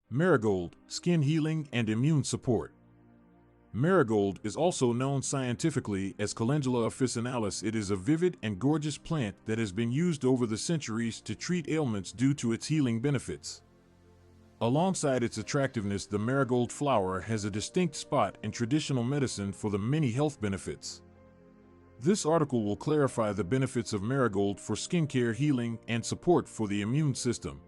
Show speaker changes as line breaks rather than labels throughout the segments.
Marigold, skin healing and immune support. Marigold is also known scientifically as Calendula officinalis. It is a vivid and gorgeous plant that has been used over the centuries to treat ailments due to its healing benefits. Alongside its attractiveness, the marigold flower has a distinct spot in traditional medicine for the many health benefits. This article will clarify the benefits of marigold for skincare healing and support for the immune system.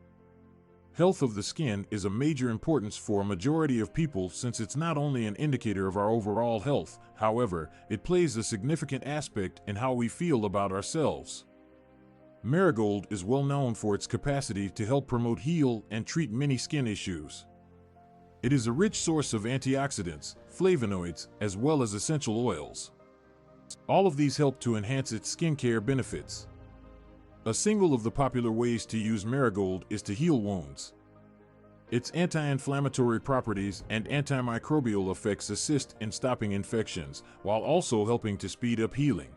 Health of the skin is a major importance for a majority of people since it's not only an indicator of our overall health, however, it plays a significant aspect in how we feel about ourselves. Marigold is well known for its capacity to help promote, heal, and treat many skin issues. It is a rich source of antioxidants, flavonoids, as well as essential oils. All of these help to enhance its skincare benefits. A single of the popular ways to use marigold is to heal wounds. Its anti-inflammatory properties and antimicrobial effects assist in stopping infections, while also helping to speed up healing.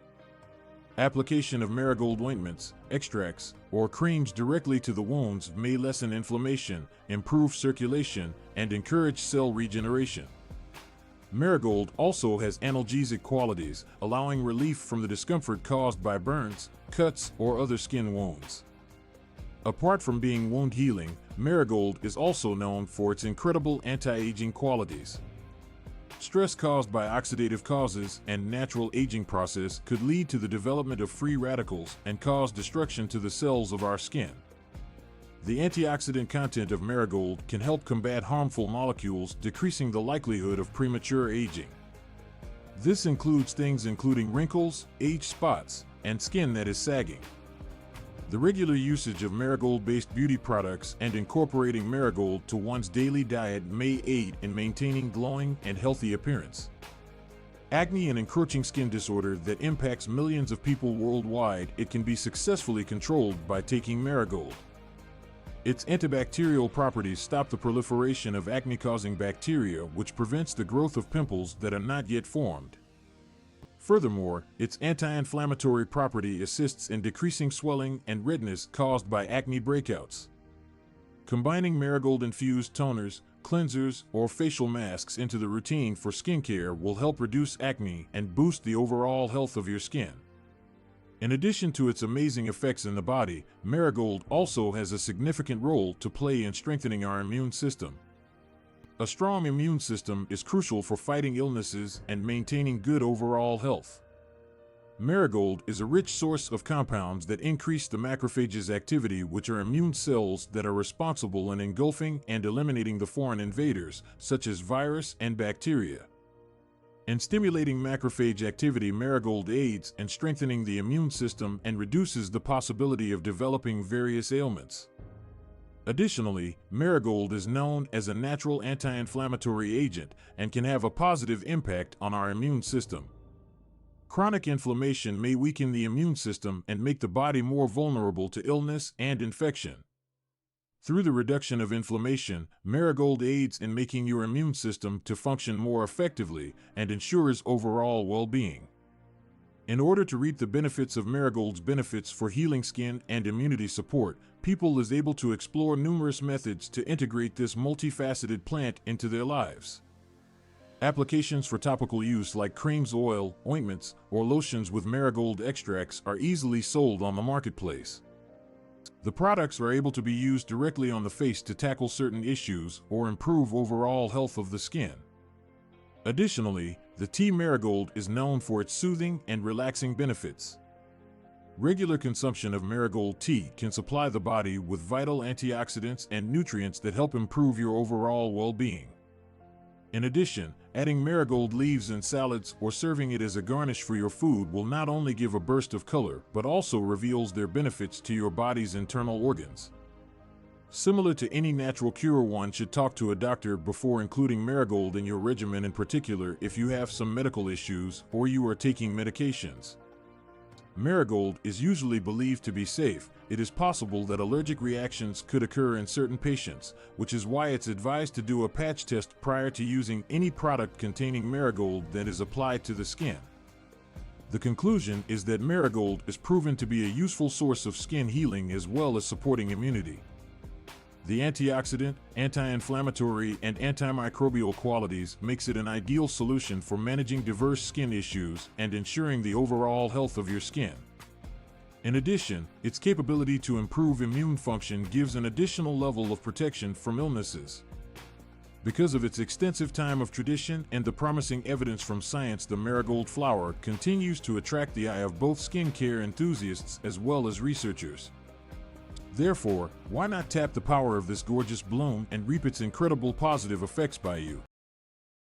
Application of marigold ointments, extracts, or creams directly to the wounds may lessen inflammation, improve circulation, and encourage cell regeneration. Marigold also has analgesic qualities, allowing relief from the discomfort caused by burns, cuts, or other skin wounds. Apart from being wound healing, marigold is also known for its incredible anti-aging qualities. Stress caused by oxidative causes and natural aging process could lead to the development of free radicals and cause destruction to the cells of our skin. The antioxidant content of marigold can help combat harmful molecules, decreasing the likelihood of premature aging. This includes things including wrinkles, age spots, and skin that is sagging. The regular usage of marigold-based beauty products and incorporating marigold to one's daily diet may aid in maintaining glowing and healthy appearance. Acne, an encroaching skin disorder that impacts millions of people worldwide, it can be successfully controlled by taking marigold. Its antibacterial properties stop the proliferation of acne-causing bacteria, which prevents the growth of pimples that are not yet formed. Furthermore, its anti-inflammatory property assists in decreasing swelling and redness caused by acne breakouts. Combining marigold-infused toners, cleansers, or facial masks into the routine for skincare will help reduce acne and boost the overall health of your skin. In addition to its amazing effects in the body, marigold also has a significant role to play in strengthening our immune system. A strong immune system is crucial for fighting illnesses and maintaining good overall health. Marigold is a rich source of compounds that increase the macrophages' activity, which are immune cells that are responsible in engulfing and eliminating the foreign invaders, such as virus and bacteria. In stimulating macrophage activity, marigold aids in strengthening the immune system and reduces the possibility of developing various ailments. Additionally, marigold is known as a natural anti-inflammatory agent and can have a positive impact on our immune system. Chronic inflammation may weaken the immune system and make the body more vulnerable to illness and infection. Through the reduction of inflammation, marigold aids in making your immune system to function more effectively and ensures overall well-being. In order to reap the benefits of marigold's benefits for healing skin and immunity support, people is able to explore numerous methods to integrate this multifaceted plant into their lives. Applications for topical use like creams, oil, ointments, or lotions with marigold extracts are easily sold on the marketplace. The products are able to be used directly on the face to tackle certain issues or improve overall health of the skin. Additionally, the tea marigold is known for its soothing and relaxing benefits. Regular consumption of marigold tea can supply the body with vital antioxidants and nutrients that help improve your overall well-being. In addition, adding marigold leaves in salads or serving it as a garnish for your food will not only give a burst of color, but also reveals their benefits to your body's internal organs. Similar to any natural cure, one should talk to a doctor before including marigold in your regimen, in particular if you have some medical issues or you are taking medications. Marigold is usually believed to be safe. It is possible that allergic reactions could occur in certain patients, which is why it's advised to do a patch test prior to using any product containing marigold that is applied to the skin. The conclusion is that marigold is proven to be a useful source of skin healing as well as supporting immunity. The antioxidant, anti-inflammatory, and antimicrobial qualities makes it an ideal solution for managing diverse skin issues and ensuring the overall health of your skin. In addition, its capability to improve immune function gives an additional level of protection from illnesses. Because of its extensive time of tradition and the promising evidence from science, the marigold flower continues to attract the eye of both skincare enthusiasts as well as researchers. Therefore, why not tap the power of this gorgeous bloom and reap its incredible positive effects by you?